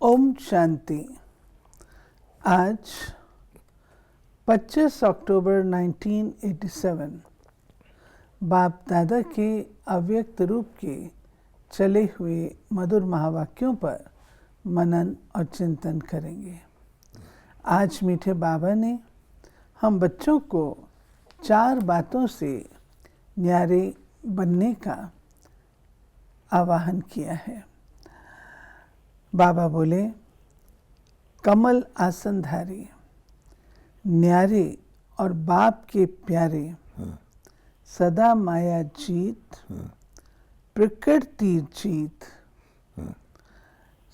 ओम शांति। आज 25 अक्टूबर 1987 बाप दादा के अव्यक्त रूप के चले हुए मधुर महावाक्यों पर मनन और चिंतन करेंगे। आज मीठे बाबा ने हम बच्चों को 4 बातों से न्यारे बनने का आवाहन किया है। बाबा बोले, कमल आसनधारी, न्यारे और बाप के प्यारे, सदा माया जीत, प्रकृति जीत,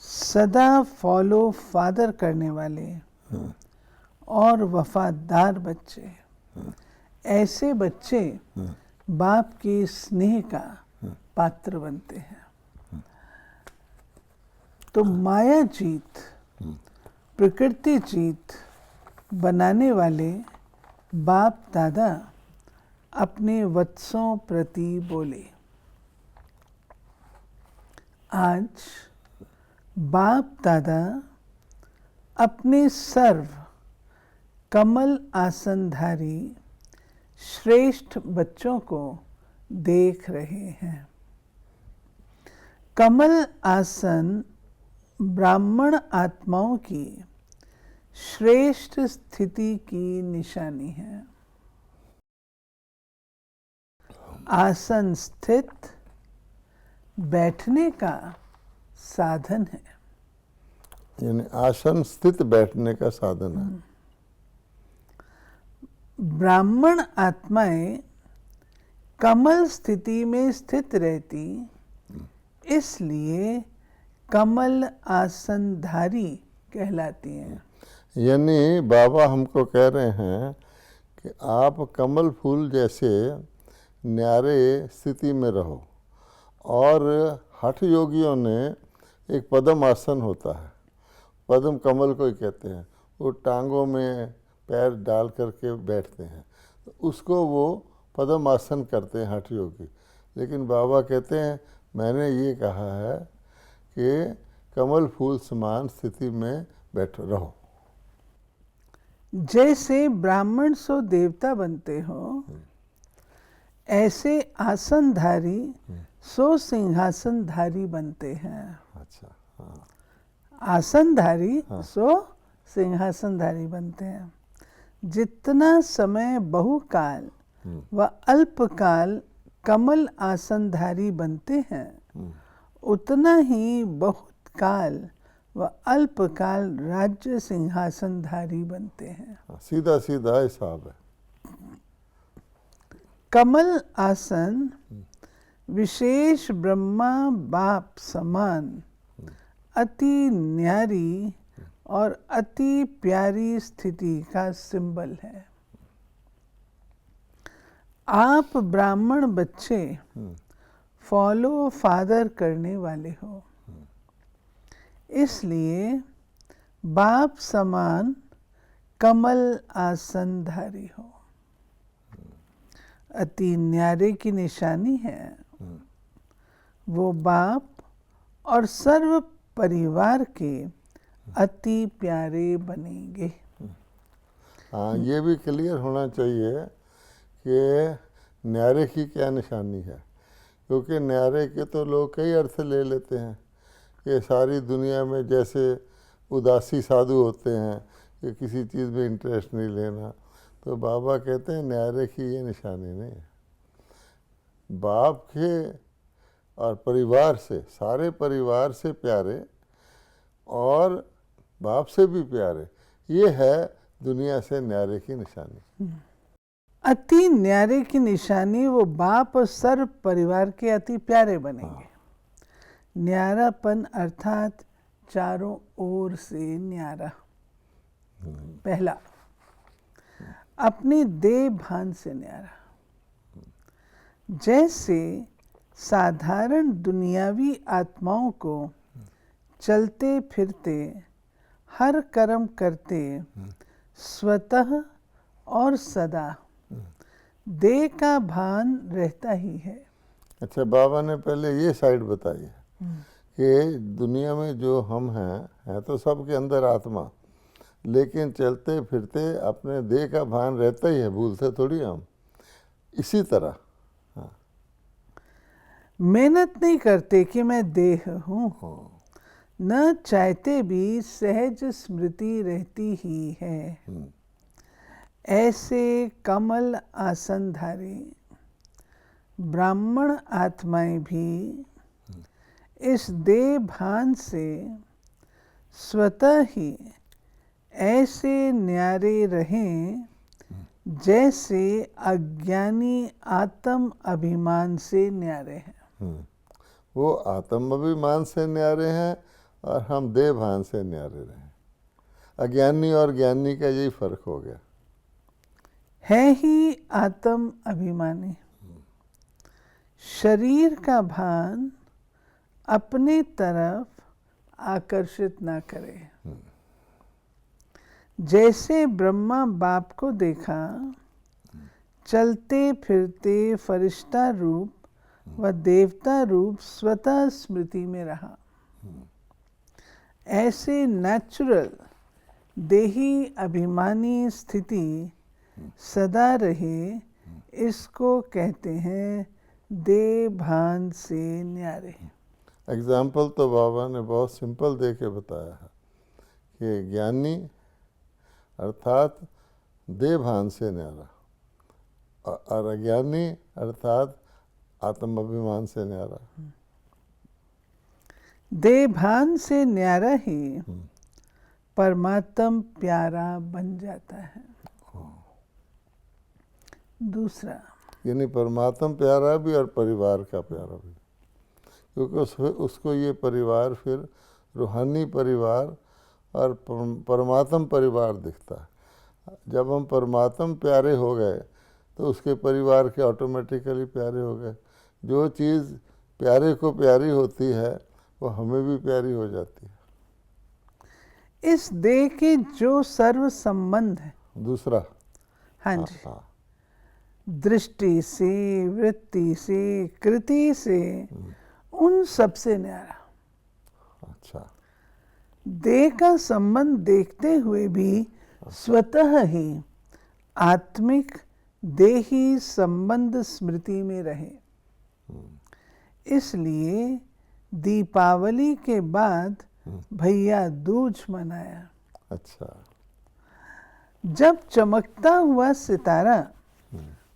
सदा फॉलो फादर करने वाले और वफादार बच्चे, ऐसे बच्चे बाप के स्नेह का पात्र बनते हैं। तो माया जीत, प्रकृति जीत बनाने वाले बाप दादा अपने वत्सों प्रति बोले। आज बाप दादा अपने सर्व कमल आसनधारी श्रेष्ठ बच्चों को देख रहे हैं। कमल आसन ब्राह्मण आत्माओं की श्रेष्ठ स्थिति की निशानी है। आसन स्थित बैठने का साधन है। यानी आसन स्थित बैठने का साधन है। ब्राह्मण आत्माएं कमल स्थिति में स्थित रहती, इसलिए कमल आसनधारी कहलाती हैं। यानी बाबा हमको कह रहे हैं कि आप कमल फूल जैसे न्यारे स्थिति में रहो। और हठ योगियों ने एक पद्म आसन होता है, पद्म कमल को ही कहते हैं, वो टांगों में पैर डाल करके बैठते हैं, तो उसको वो पद्म आसन करते हैं हठ योगी। लेकिन बाबा कहते हैं मैंने ये कहा है कि कमल फूल समान स्थिति में बैठ रहो। जैसे ब्राह्मण सो देवता बनते हो, ऐसे आसनधारी सो सिंहासनधारी बनते हैं। अच्छा, हाँ। आसनधारी सो सिंहासनधारी बनते हैं। जितना समय बहुकाल व अल्पकाल कमल आसनधारी बनते हैं, उतना ही बहुत काल व अल्पकाल राज्य सिंहासनधारी बनते हैं। सीधा सीधा हिसाब है। कमल आसन विशेष ब्रह्मा बाप समान अति न्यारी और अति प्यारी स्थिति का सिंबल है। आप ब्राह्मण बच्चे फॉलो फादर करने वाले हो, इसलिए बाप समान कमल आसनधारी हो। अति न्यारे की निशानी है, वो बाप और सर्व परिवार के अति प्यारे बनेंगे। हाँ, ये भी क्लियर होना चाहिए कि न्यारे की क्या निशानी है, क्योंकि न्यारे के तो लोग कई अर्थ ले लेते हैं कि सारी दुनिया में जैसे उदासी साधु होते हैं कि किसी चीज़ में इंटरेस्ट नहीं लेना, तो बाबा कहते हैं न्यारे की ये निशानी नहीं है। बाप के और परिवार से, सारे परिवार से प्यारे और बाप से भी प्यारे, ये है दुनिया से न्यारे की निशानी। अति न्यारे की निशानी वो बाप और सर्व परिवार के अति प्यारे बनेंगे। न्यारापन अर्थात चारों ओर से न्यारा। पहला, अपनी देह भान से न्यारा। जैसे साधारण दुनियावी आत्माओं को चलते फिरते हर कर्म करते स्वतः और सदा देह का भान रहता ही है। अच्छा, बाबा ने पहले ये साइड बताई है कि दुनिया में जो हम हैं तो सबके अंदर आत्मा, लेकिन चलते फिरते अपने देह का भान रहता ही है, भूलते थोड़ी हम। इसी तरह मेहनत नहीं करते कि मैं देह हूँ, न चाहते भी सहज स्मृति रहती ही है। ऐसे कमल आसनधारी ब्राह्मण आत्माएं भी इस देह भान से स्वतः ही ऐसे न्यारे रहें जैसे अज्ञानी आत्म अभिमान से न्यारे हैं। वो आत्म अभिमान से न्यारे हैं और हम देह भान से न्यारे रहे। अज्ञानी और ज्ञानी का यही फर्क हो गया। है ही आत्म अभिमानी, शरीर का भान अपने तरफ आकर्षित ना करे। जैसे ब्रह्मा बाप को देखा चलते फिरते फरिश्ता रूप व देवता रूप स्वतः स्मृति में रहा, ऐसे नेचुरल देही अभिमानी स्थिति सदा रहे, इसको कहते हैं देह भान से न्यारे। एग्जाम्पल तो बाबा ने बहुत सिंपल दे के बताया है कि ज्ञानी अर्थात देह भान से न्यारा और अज्ञानी अर्थात आत्म अभिमान से न्यारा। देह भान से न्यारा ही परमात्म प्यारा बन जाता है। दूसरा यानी परमात्मा प्यारा भी और परिवार का प्यारा भी, क्योंकि उसको ये परिवार फिर रूहानी परिवार और परमात्म परिवार दिखता है। जब हम परमात्म प्यारे हो गए तो उसके परिवार के ऑटोमेटिकली प्यारे हो गए। जो चीज़ प्यारे को प्यारी होती है वो हमें भी प्यारी हो जाती है। इस देह के जो सर्व संबंध है, दूसरा हाँ जी, दृष्टि से, वृत्ति से, कृति से, उन सबसे न्यारा। अच्छा, देह का संबंध देखते हुए भी स्वतः ही आत्मिक देही संबंध स्मृति में रहे। इसलिए दीपावली के बाद भैया दूज मनाया। अच्छा, जब चमकता हुआ सितारा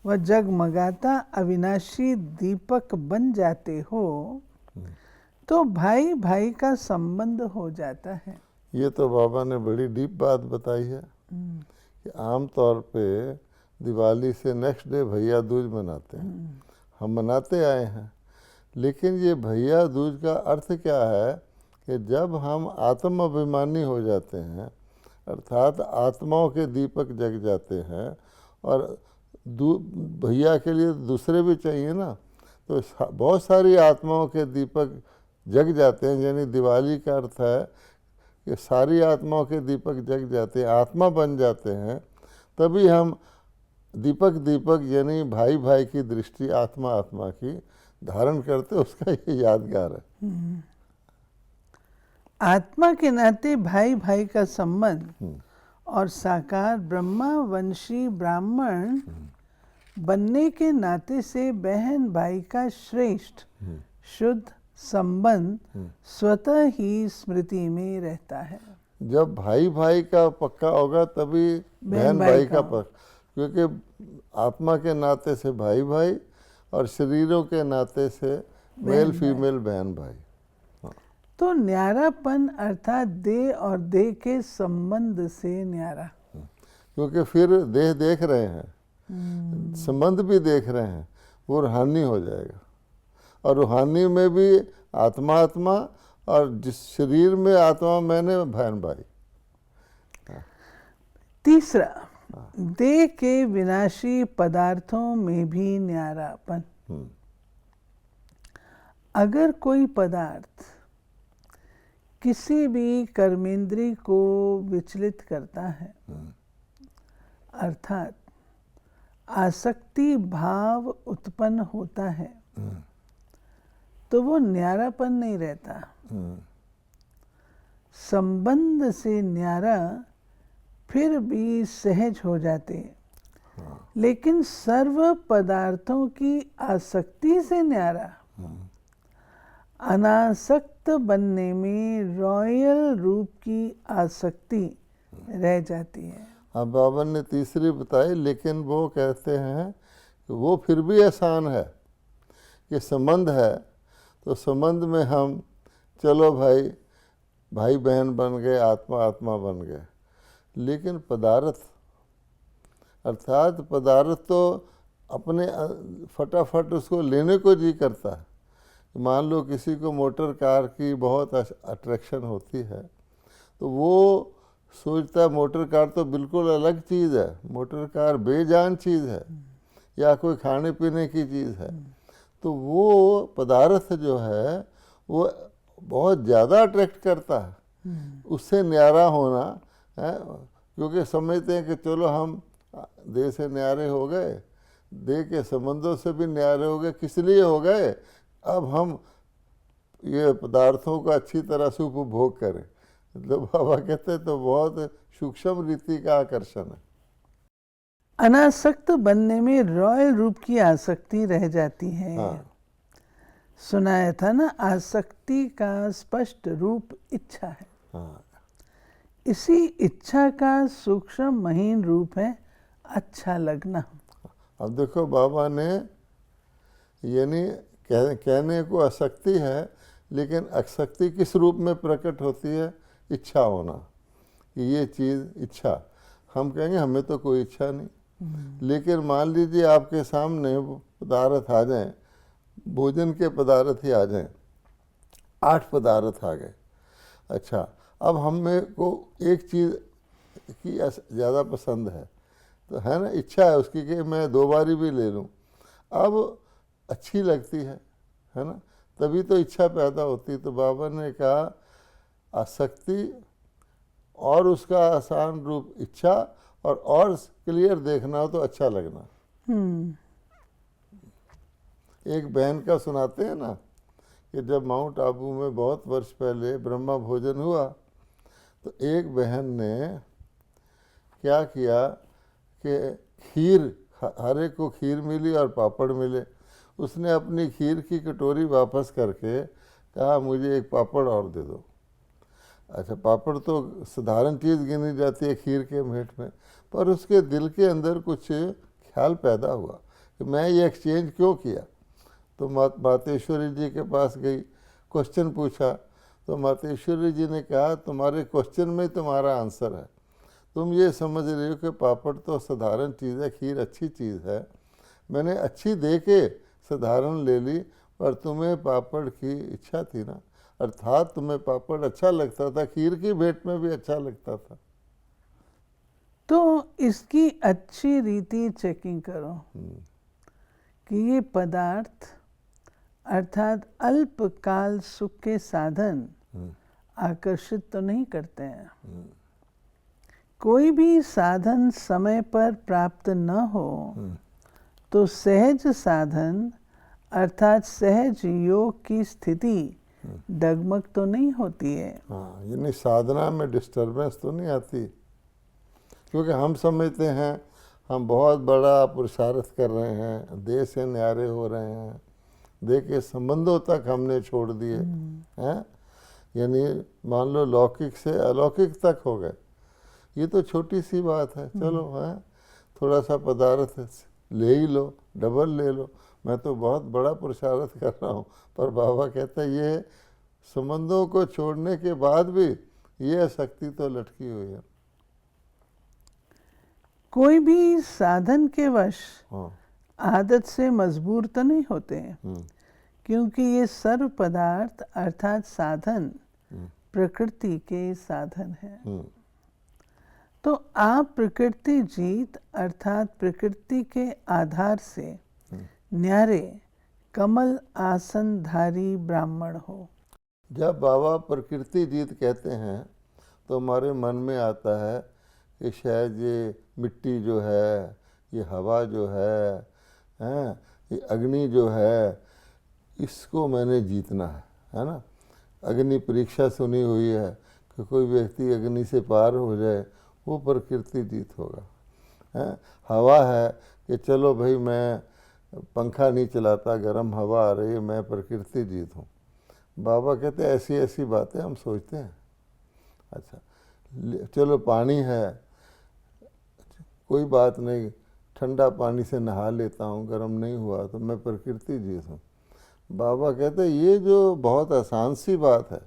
व जगमगाता अविनाशी दीपक बन जाते हो तो भाई भाई का संबंध हो जाता है। ये तो बाबा ने बड़ी डीप बात बताई है कि आम तौर पे दिवाली से नेक्स्ट डे भैया दूज मनाते हैं। हम मनाते आए हैं, लेकिन ये भैया दूज का अर्थ क्या है कि जब हम आत्म अभिमानी हो जाते हैं अर्थात आत्माओं के दीपक जग जाते हैं और भैया के लिए दूसरे भी चाहिए ना, तो बहुत सारी आत्माओं के दीपक जग जाते हैं। यानी दिवाली का अर्थ है कि सारी आत्माओं के दीपक जग जाते हैं, आत्मा बन जाते हैं, तभी हम दीपक दीपक यानी भाई भाई की दृष्टि आत्मा आत्मा की धारण करते, उसका ये यादगार है। आत्मा के नाते भाई भाई का संबंध और साकार ब्रह्मा वंशी ब्राह्मण बनने के नाते से बहन भाई का श्रेष्ठ शुद्ध संबंध स्वतः ही स्मृति में रहता है। जब भाई भाई का पक्का होगा तभी बहन भाई का पक्का, क्योंकि आत्मा के नाते से भाई भाई और शरीरों के नाते से मेल फीमेल बहन भाई। तो न्यारापन अर्थात देह और देह के संबंध से न्यारा, क्योंकि फिर देह देख रहे हैं, संबंध भी देख रहे हैं, वो रूहानी हो जाएगा। और रूहानी में भी आत्मा आत्मा और जिस शरीर में आत्मा मैंने बहन भाई। तीसरा, देह के विनाशी पदार्थों में भी न्यारापन। अगर कोई पदार्थ किसी भी कर्मेंद्री को विचलित करता है अर्थात आसक्ति भाव उत्पन्न होता है तो वो न्यारापन नहीं रहता। संबंध से न्यारा फिर भी सहज हो जाते, लेकिन सर्व पदार्थों की आसक्ति से न्यारा अनासक्त बनने में रॉयल रूप की आसक्ति रह जाती है। अब बाबा ने तीसरी बताई, लेकिन वो कहते हैं कि वो फिर भी आसान है कि संबंध है तो संबंध में हम चलो भाई भाई बहन बन गए, आत्मा आत्मा बन गए, लेकिन पदार्थ अर्थात पदार्थ तो अपने फटाफट उसको लेने को जी करता है। मान लो किसी को मोटर कार की बहुत अट्रैक्शन होती है तो वो सोचता है मोटर कार तो बिल्कुल अलग चीज़ है, मोटर कार बेजान चीज़ है या कोई खाने पीने की चीज़ है। तो वो पदार्थ जो है वो बहुत ज़्यादा अट्रैक्ट करता है, उससे न्यारा होना है, क्योंकि समझते हैं कि चलो हम देह से न्यारे हो गए, देह के संबंधों से भी न्यारे हो गए, किस लिए हो गए, अब हम ये पदार्थों का अच्छी तरह से उपभोग करें। मतलब बाबा कहते हैं तो बहुत सूक्ष्म रीति का आकर्षण है। अनासक्त बनने में रॉयल रूप की आसक्ति रह जाती है। हाँ। सुनाया था ना, आसक्ति का स्पष्ट रूप इच्छा है। हाँ। इसी इच्छा का सूक्ष्म महीन रूप है अच्छा लगना। अब देखो बाबा ने यानी कहने को आसक्ति है, लेकिन आसक्ति किस रूप में प्रकट होती है? इच्छा होना कि ये चीज़ इच्छा। हम कहेंगे हमें तो कोई इच्छा नहीं, लेकिन मान लीजिए आपके सामने पदार्थ आ जाएं, भोजन के पदार्थ ही आ जाएं, 8 पदार्थ आ गए। अच्छा, अब हमें को एक चीज़ की ज़्यादा पसंद है तो है ना, इच्छा है उसकी कि मैं 2 बारी भी ले लूँ। अब अच्छी लगती है ना, तभी तो इच्छा पैदा होती। तो बाबा ने कहा आसक्ति और उसका आसान रूप इच्छा, और क्लियर देखना हो तो अच्छा लगना। एक बहन का सुनाते हैं ना कि जब माउंट आबू में बहुत वर्ष पहले ब्रह्मा भोजन हुआ तो एक बहन ने क्या किया कि खीर, हर एक को खीर मिली और पापड़ मिले। उसने अपनी खीर की कटोरी वापस करके कहा मुझे एक पापड़ और दे दो। अच्छा, पापड़ तो साधारण चीज़ गिनी जाती है खीर के भेंट में, पर उसके दिल के अंदर कुछ ख्याल पैदा हुआ कि मैं ये एक्सचेंज क्यों किया। तो मातेश्वरी जी के पास गई, क्वेश्चन पूछा, तो मातेश्वरी जी ने कहा तुम्हारे क्वेश्चन में तुम्हारा आंसर है। तुम ये समझ रहे हो कि पापड़ तो साधारण चीज़ है, खीर अच्छी चीज़ है, मैंने अच्छी दे के साधारण ले ली, पर तुम्हें पापड़ की इच्छा थी ना, अर्थात तुम्हें पापड़ अच्छा लगता था, खीर की भेंट में भी अच्छा लगता था। तो इसकी अच्छी रीति चेकिंग करो कि ये पदार्थ अर्थात अल्पकाल सुख के साधन आकर्षित तो नहीं करते हैं। कोई भी साधन समय पर प्राप्त न हो तो सहज साधन अर्थात सहज योग की स्थिति डगमग तो नहीं होती है। हाँ, यानी साधना में डिस्टर्बेंस तो नहीं आती, क्योंकि हम समझते हैं हम बहुत बड़ा पुरुषार्थ कर रहे हैं, देह से न्यारे हो रहे हैं, देह के संबंधों तक हमने छोड़ दिए हैं, यानी मान लो लौकिक से अलौकिक तक हो गए। ये तो छोटी सी बात है, चलो है थोड़ा सा पदार्थ ले ही लो, डबल ले लो, मैं तो बहुत बड़ा पुरुषार्थ कर रहा हूँ। पर बाबा कहता है ये संबंधों को छोड़ने के बाद भी ये आसक्ति तो लटकी हुई है। कोई भी साधन के वश आदत से मजबूर तो नहीं होते हैं, क्योंकि ये सर्व पदार्थ अर्थात साधन प्रकृति के साधन हैं। तो आप प्रकृति जीत अर्थात प्रकृति के आधार से न्यारे कमल आसनधारी ब्राह्मण हो। जब बाबा प्रकृति जीत कहते हैं तो हमारे मन में आता है कि शायद ये मिट्टी जो है, ये हवा जो है, ये अग्नि जो है, इसको मैंने जीतना है ना। अग्नि परीक्षा सुनी हुई है कि कोई व्यक्ति अग्नि से पार हो जाए वो प्रकृति जीत होगा, है। हवा है कि चलो भाई मैं पंखा नहीं चलाता, गर्म हवा आ रही है, मैं प्रकृति जीत हूँ। बाबा कहते हैं ऐसी ऐसी बातें हम सोचते हैं। अच्छा चलो पानी है, कोई बात नहीं, ठंडा पानी से नहा लेता हूँ, गर्म नहीं हुआ तो मैं प्रकृति जीत हूँ। बाबा कहते हैं ये जो बहुत आसान सी बात है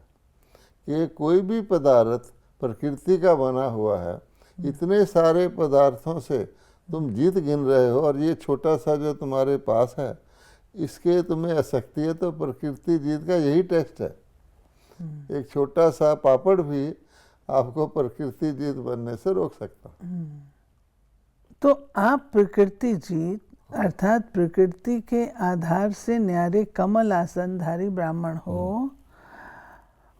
कि कोई भी पदार्थ प्रकृति का बना हुआ है, इतने सारे पदार्थों से तुम जीत गिन रहे हो और ये छोटा सा जो तुम्हारे पास है इसके तुम्हें आसक्ति है, तो प्रकृति जीत का यही टेस्ट है। एक छोटा सा पापड़ भी आपको प्रकृति जीत बनने से रोक सकता। तो आप प्रकृति जीत अर्थात प्रकृति के आधार से न्यारे कमल आसनधारी ब्राह्मण हो,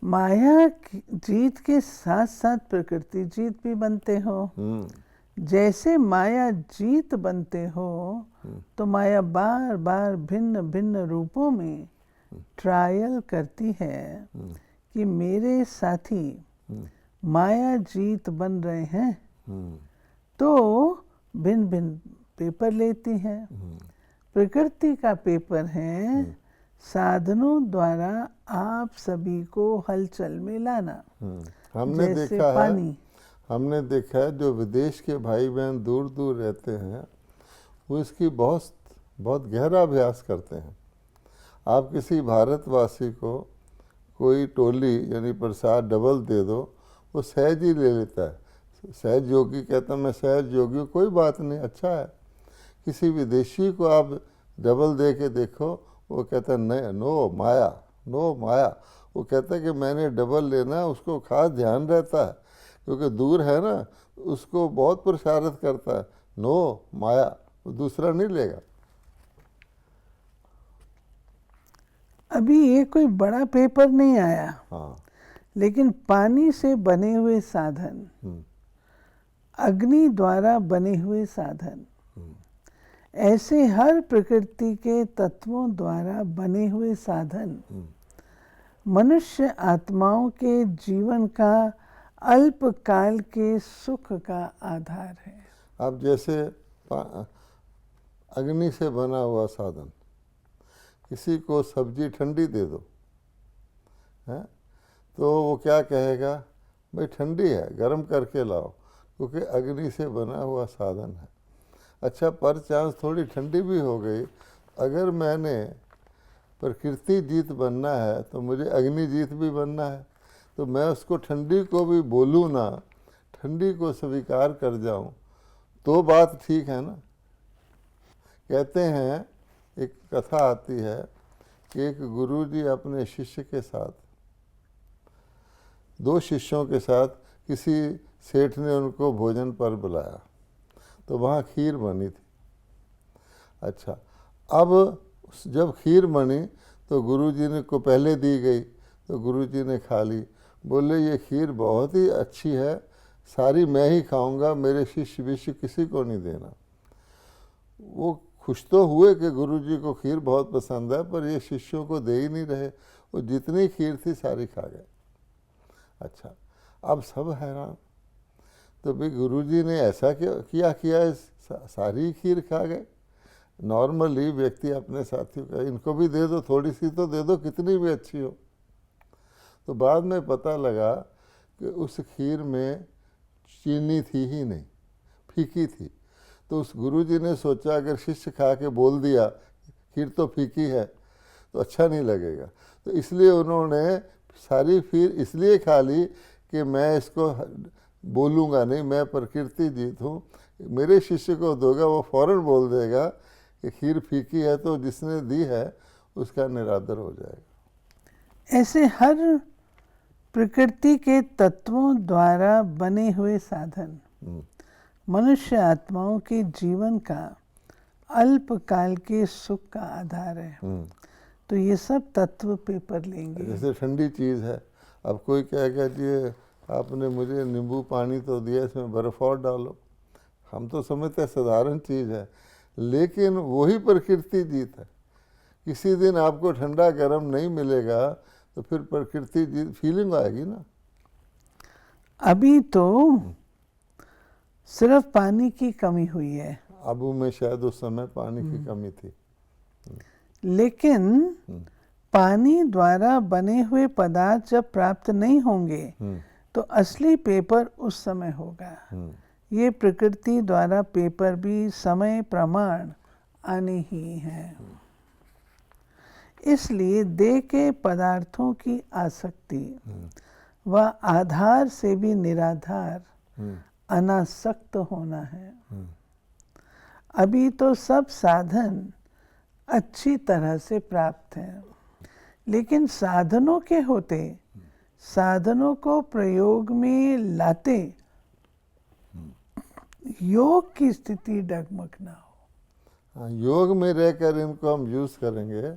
माया जीत के साथ साथ प्रकृति जीत भी बनते हो। जैसे माया जीत बनते हो तो माया बार बार भिन्न भिन्न रूपों में ट्रायल करती है कि मेरे साथी माया जीत बन रहे हैं, तो भिन्न भिन्न पेपर लेती है। प्रकृति का पेपर है साधनों द्वारा आप सभी को हलचल में लाना। हमने जैसे देखा पानी है, हमने देखा है जो विदेश के भाई बहन दूर दूर रहते हैं वो इसकी बहुत बहुत गहरा अभ्यास करते हैं। आप किसी भारतवासी को कोई टोली यानी प्रसाद डबल दे दो, वो सहज ही ले लेता है। सहज योगी कहता मैं सहज योगी हूँ, कोई बात नहीं, अच्छा है। किसी विदेशी को आप डबल दे के देखो, वो कहता है नहीं, नो माया, नो माया। वो कहता है कि मैंने डबल लेना, उसको खास ध्यान रहता है क्योंकि दूर है ना, उसको बहुत प्रसारित करता है, नो माया, वो दूसरा नहीं लेगा। अभी ये कोई बड़ा पेपर नहीं आया, हाँ, लेकिन पानी से बने हुए साधन, अग्नि द्वारा बने हुए साधन, ऐसे हर प्रकृति के तत्वों द्वारा बने हुए साधन मनुष्य आत्माओं के जीवन का अल्पकाल के सुख का आधार है। अब जैसे अग्नि से बना हुआ साधन, किसी को सब्जी ठंडी दे दो, हैं, तो वो क्या कहेगा, भाई ठंडी है, गर्म करके लाओ, क्योंकि अग्नि से बना हुआ साधन है। अच्छा पर चांस थोड़ी ठंडी भी हो गई, अगर मैंने प्रकृति जीत बनना है तो मुझे अग्नि जीत भी बनना है, तो मैं उसको ठंडी को भी बोलूँ ना, ठंडी को स्वीकार कर जाऊँ, तो बात ठीक है ना। कहते हैं, एक कथा आती है कि एक गुरुजी अपने शिष्य के साथ, दो शिष्यों के साथ किसी सेठ ने उनको भोजन पर बुलाया, तो वहाँ खीर बनी थी। अच्छा अब जब खीर बनी तो गुरुजी ने को पहले दी गई, तो गुरुजी ने खा ली, बोले ये खीर बहुत ही अच्छी है, सारी मैं ही खाऊंगा, मेरे शिष्य विष्य किसी को नहीं देना। वो खुश तो हुए कि गुरुजी को खीर बहुत पसंद है, पर ये शिष्यों को दे ही नहीं रहे, वो जितनी खीर थी सारी खा गए। अच्छा अब सब हैरान, तो भाई गुरुजी ने ऐसा किया सारी खीर खा गए। नॉर्मली व्यक्ति अपने साथियों का इनको भी दे दो, थोड़ी सी तो दे दो, कितनी भी अच्छी हो। तो बाद में पता लगा कि उस खीर में चीनी थी ही नहीं, फीकी थी। तो उस गुरुजी ने सोचा अगर शिष्य खा के बोल दिया खीर तो फीकी है तो अच्छा नहीं लगेगा, तो इसलिए उन्होंने सारी खीर इसलिए खा ली कि मैं इसको बोलूँगा नहीं, मैं प्रकृति जीत हूँ, मेरे शिष्य को दोगा वो फौरन बोल देगा कि खीर फीकी है, तो जिसने दी है उसका निरादर हो जाएगा। ऐसे हर प्रकृति के तत्वों द्वारा बने हुए साधन मनुष्य आत्माओं के जीवन का अल्पकाल के सुख का आधार है। तो ये सब तत्व पेपर लेंगे। जैसे ठंडी चीज़ है, अब कोई कहेगा जी आपने मुझे नींबू पानी तो दिया, इसमें बर्फ़ और डालो, हम तो समझते हैं साधारण चीज़ है, लेकिन वही प्रकृति जीत है। किसी दिन आपको ठंडा गर्म नहीं मिलेगा तो फिर प्रकृति फीलिंग आएगी ना। अभी तो सिर्फ पानी की कमी हुई है, आबू में शायद उस समय पानी की कमी थी, लेकिन पानी द्वारा बने हुए पदार्थ जब प्राप्त नहीं होंगे तो असली पेपर उस समय होगा। ये प्रकृति द्वारा पेपर भी समय प्रमाण आने ही है। इसलिए देह के पदार्थों की आसक्ति व आधार से भी निराधार अनासक्त होना है। अभी तो सब साधन अच्छी तरह से प्राप्त हैं, लेकिन साधनों के होते साधनों को प्रयोग में लाते योग की स्थिति डगमग ना हो। हाँ, योग में रहकर इनको हम यूज करेंगे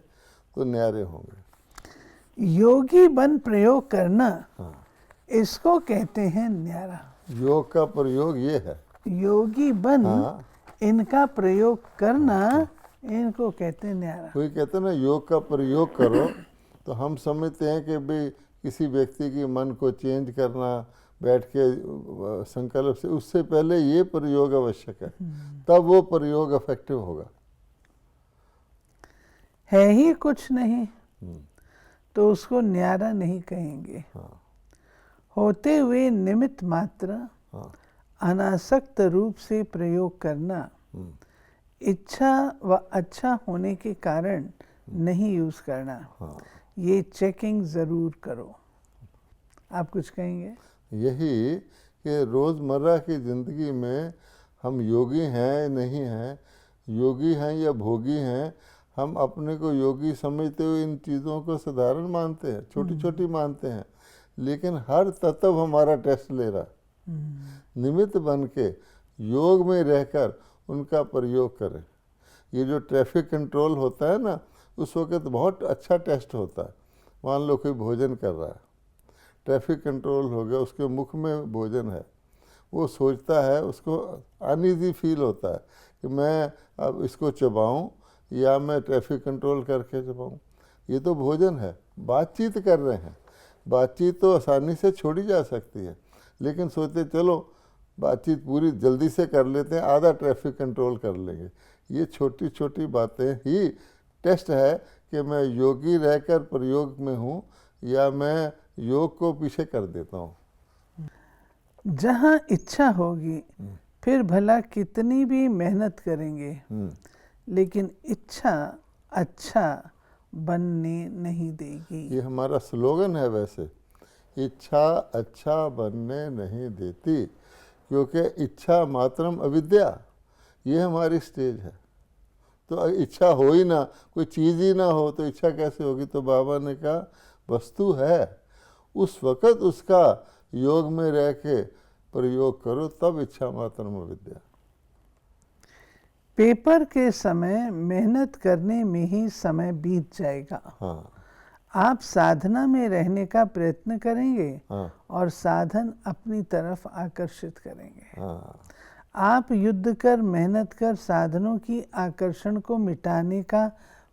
तो न्यारे होंगे। योगी बन प्रयोग करना, हाँ, इसको कहते हैं न्यारा। योग का प्रयोग ये है, योगी बन हाँ, इनका प्रयोग करना, इनको कहते हैं न्यारा। कोई कहते हैं ना योग का प्रयोग करो, तो हम समझते हैं कि भाई किसी व्यक्ति की मन को चेंज करना, बैठ के संकल्प से, उससे पहले ये प्रयोग आवश्यक है, तब वो प्रयोग इफेक्टिव होगा। है ही कुछ नहीं तो उसको न्यारा नहीं कहेंगे। हाँ, होते हुए निमित्त मात्र हाँ, अनासक्त रूप से प्रयोग करना, इच्छा व अच्छा होने के कारण नहीं यूज करना। हाँ, ये चेकिंग ज़रूर करो। आप कुछ कहेंगे? यही कि रोज़मर्रा की ज़िंदगी में हम योगी हैं नहीं हैं, योगी हैं या भोगी हैं, हम अपने को योगी समझते हुए इन चीज़ों को साधारण मानते हैं, छोटी छोटी मानते हैं, लेकिन हर तत्व हमारा टेस्ट ले रहा है। निमित्त बन के योग में रहकर उनका प्रयोग करें। ये जो ट्रैफिक कंट्रोल होता है ना, उस वक्त बहुत अच्छा टेस्ट होता है। मान लो कोई भोजन कर रहा है, ट्रैफिक कंट्रोल हो गया, उसके मुख में भोजन है, वो सोचता है, उसको अनईजी फील होता है कि मैं अब इसको चबाऊं या मैं ट्रैफिक कंट्रोल करके चबाऊं। ये तो भोजन है, बातचीत कर रहे हैं। बातचीत तो आसानी से छोड़ी जा सकती है, लेकिन सोचते चलो बातचीत पूरी जल्दी से कर लेते हैं, आधा ट्रैफिक कंट्रोल कर लेंगे। ये छोटी छोटी बातें ही टेस्ट है कि मैं योगी रहकर प्रयोग में हूँ या मैं योग को पीछे कर देता हूँ। जहाँ इच्छा होगी फिर भला कितनी भी मेहनत करेंगे, लेकिन इच्छा अच्छा बनने नहीं देगी। ये हमारा स्लोगन है वैसे, इच्छा अच्छा बनने नहीं देती, क्योंकि इच्छा मात्रम अविद्या, ये हमारी स्टेज है। तो इच्छा हो ही ना, कोई चीज़ ही ना हो तो इच्छा कैसे होगी? तो बाबा ने कहा वस्तु है, उस वक़्त उसका योग में रह के प्रयोग करो, तब इच्छा मात्रम अविद्या। पेपर के समय मेहनत करने में ही समय बीत जाएगा। हाँ, आप साधना में रहने का प्रयत्न करेंगे, हाँ, और साधन अपनी तरफ आकर्षित करेंगे। हाँ, आप युद्ध कर मेहनत कर साधनों की आकर्षण को मिटाने का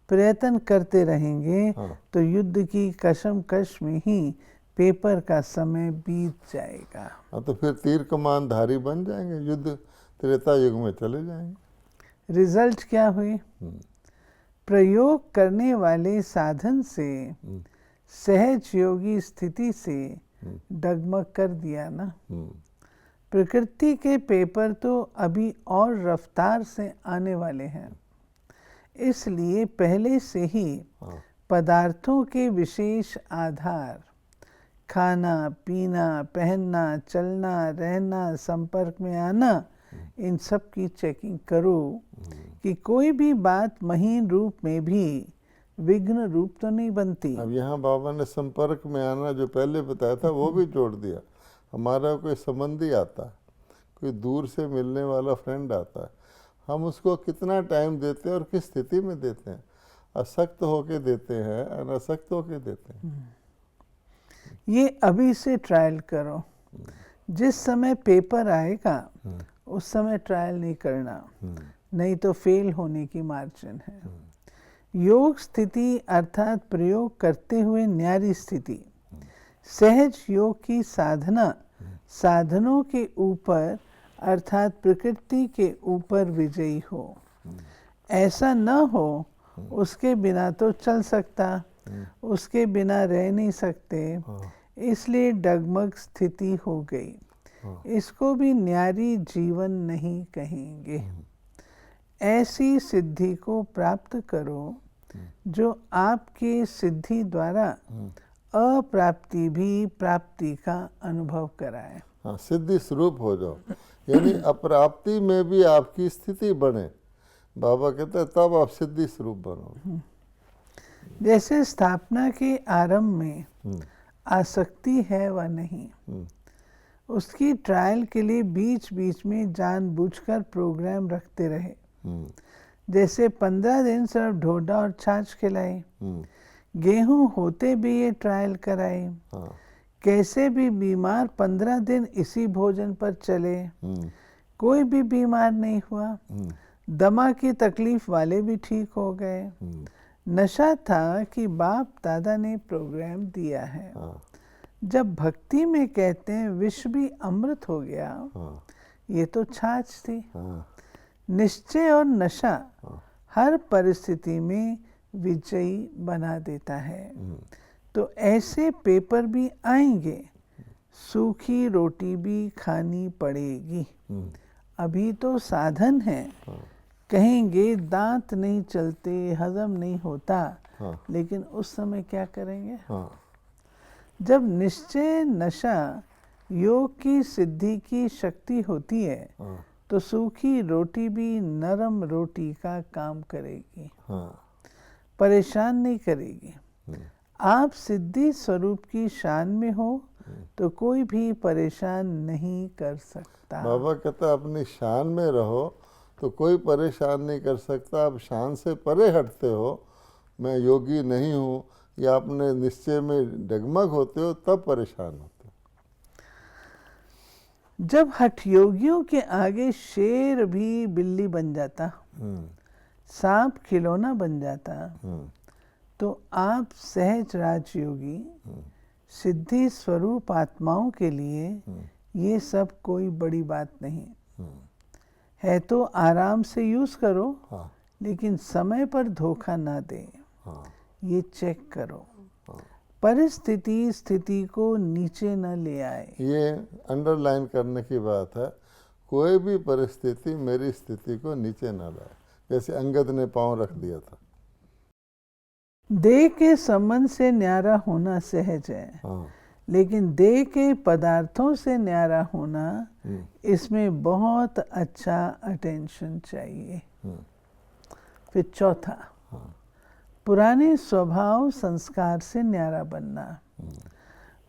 प्रयत्न करते रहेंगे, हाँ, तो युद्ध की कशमकश में ही पेपर का समय बीत जाएगा। हाँ, तो फिर तीर कमानधारी बन जाएंगे, युद्ध त्रेता युग में चले जाएंगे। रिजल्ट क्या हुई? प्रयोग करने वाले साधन से सहज योगी स्थिति से डगमग कर दिया ना। प्रकृति के पेपर तो अभी और रफ्तार से आने वाले हैं, इसलिए पहले से ही पदार्थों के विशेष आधार, खाना पीना, पहनना, चलना, रहना, संपर्क में आना, इन सब की चेकिंग करो कि कोई भी बात महीन रूप में भी विघ्न रूप तो नहीं बनती। अब यहाँ बाबा ने संपर्क में आना जो पहले बताया था वो भी जोड़ दिया। हमारा कोई संबंधी आता है, कोई दूर से मिलने वाला फ्रेंड आता है, हम उसको कितना टाइम देते हैं और किस स्थिति में देते हैं? असक्त होके देते हैं, अनासक्त होके देते हैं। ये अभी से ट्रायल करो। जिस समय पेपर आएगा उस समय ट्रायल नहीं करना, नहीं तो फेल होने की मार्जिन है। योग स्थिति अर्थात प्रयोग करते हुए न्यारी स्थिति, सहज योग की साधना साधनों के ऊपर अर्थात प्रकृति के ऊपर विजयी हो। ऐसा न हो उसके बिना तो चल सकता, उसके बिना रह नहीं सकते, इसलिए डगमग स्थिति हो गई। इसको भी न्यारी जीवन नहीं कहेंगे। ऐसी सिद्धि को प्राप्त करो जो आपके सिद्धि द्वारा अप्राप्ति भी प्राप्ति का अनुभव कराए। हाँ, सिद्धि स्वरूप हो जाओ, यानी अप्राप्ति में भी आपकी स्थिति बने। बाबा कहते हैं तब आप सिद्धि स्वरूप बनो। जैसे स्थापना के आरंभ में आसक्ति है व नहीं, उसकी ट्रायल के लिए बीच बीच में जानबूझकर प्रोग्राम रखते रहे। जैसे 15 दिन सिर्फ ढोडा और छाछ खिलाई, गेहूं होते भी ये ट्रायल कराई। कैसे भी बीमार 15 दिन इसी भोजन पर चले, कोई भी बीमार नहीं हुआ। दमा की तकलीफ वाले भी ठीक हो गए। नशा था कि बाप दादा ने प्रोग्राम दिया है। जब भक्ति में कहते हैं विष भी अमृत हो गया, ये तो छाछ थी। निश्चय और नशा हर परिस्थिति में विजयी बना देता है। तो ऐसे पेपर भी आएंगे, सूखी रोटी भी खानी पड़ेगी। अभी तो साधन है, कहेंगे दांत नहीं चलते, हजम नहीं होता, लेकिन उस समय क्या करेंगे? जब निश्चय नशा योग की सिद्धि की शक्ति होती है, तो सूखी रोटी भी नरम रोटी का काम करेगी, परेशान नहीं करेगी। आप सिद्धि स्वरूप की शान में हो तो कोई भी परेशान नहीं कर सकता। बाबा कहता अपनी शान में रहो तो कोई परेशान नहीं कर सकता। आप शान से परे हटते हो, मैं योगी नहीं हूँ, या अपने निश्चय में डगमग होते हो, तब परेशान होते हो। जब हठ योगियों के आगे शेर भी बिल्ली बन जाता, सांप खिलौना बन जाता, तो आप सहज राजयोगी सिद्धि स्वरूप आत्माओं के लिए ये सब कोई बड़ी बात नहीं है। तो आराम से यूज करो, लेकिन समय पर धोखा ना दे, ये चेक करो। परिस्थिति स्थिति को नीचे न ले आए। ये अंडरलाइन करने की बात है, कोई भी परिस्थिति मेरी स्थिति को नीचे ना लाए। जैसे अंगद ने पांव रख दिया था। देह के संबंध से न्यारा होना सहज है, लेकिन देह के पदार्थों से न्यारा होना, इसमें बहुत अच्छा अटेंशन चाहिए। फिर चौथा, पुराने स्वभाव संस्कार से न्यारा बनना।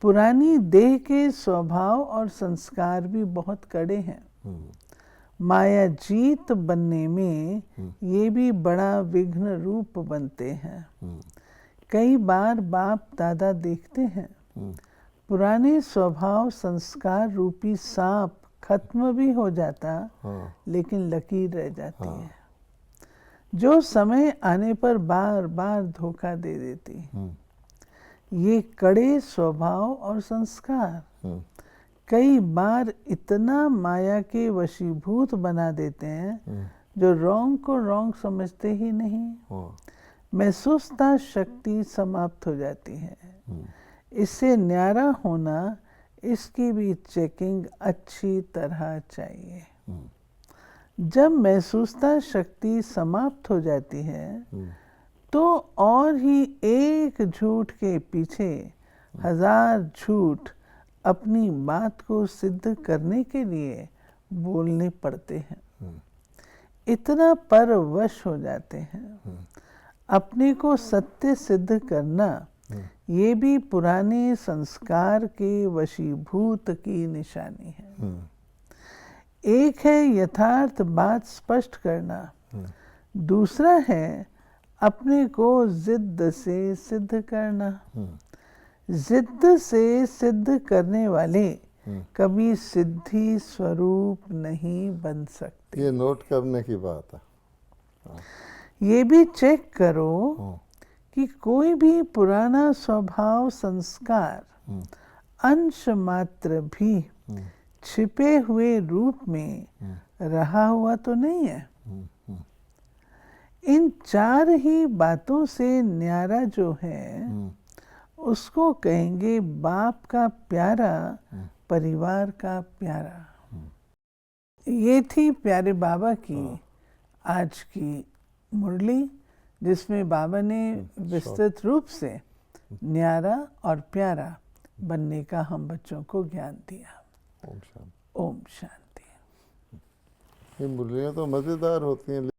पुरानी देह के स्वभाव और संस्कार भी बहुत कड़े हैं। माया जीत बनने में ये भी बड़ा विघ्न रूप बनते हैं। कई बार बाप दादा देखते हैं, पुराने स्वभाव संस्कार रूपी सांप खत्म भी हो जाता, लेकिन लकीर रह जाती है, जो समय आने पर बार बार धोखा दे देती। ये कड़े स्वभाव और संस्कार कई बार इतना माया के वशीभूत बना देते हैं, जो रॉन्ग को रॉन्ग समझते ही नहीं। महसूसता शक्ति समाप्त हो जाती है। इससे न्यारा होना, इसकी भी चेकिंग अच्छी तरह चाहिए। जब महसूसता शक्ति समाप्त हो जाती है, तो और ही एक झूठ के पीछे 1000 झूठ अपनी बात को सिद्ध करने के लिए बोलने पड़ते हैं। इतना परवश हो जाते हैं। अपने को सत्य सिद्ध करना, ये भी पुराने संस्कार के वशीभूत की निशानी है। एक है यथार्थ बात स्पष्ट करना, दूसरा है अपने को जिद से सिद्ध करना। जिद से सिद्ध करने वाले कभी सिद्धि स्वरूप नहीं बन सकते। ये नोट करने की बात है। ये भी चेक करो कि कोई भी पुराना स्वभाव संस्कार अंश मात्र भी छिपे हुए रूप में रहा हुआ तो नहीं है। इन 4 ही बातों से न्यारा जो है उसको कहेंगे बाप का प्यारा, परिवार का प्यारा। ये थी प्यारे बाबा की आज की मुरली, जिसमें बाबा ने विस्तृत रूप से न्यारा और प्यारा बनने का हम बच्चों को ज्ञान दिया। ओम शांति। ओम शांति। ये मुरलियाँ तो मज़ेदार होती हैं।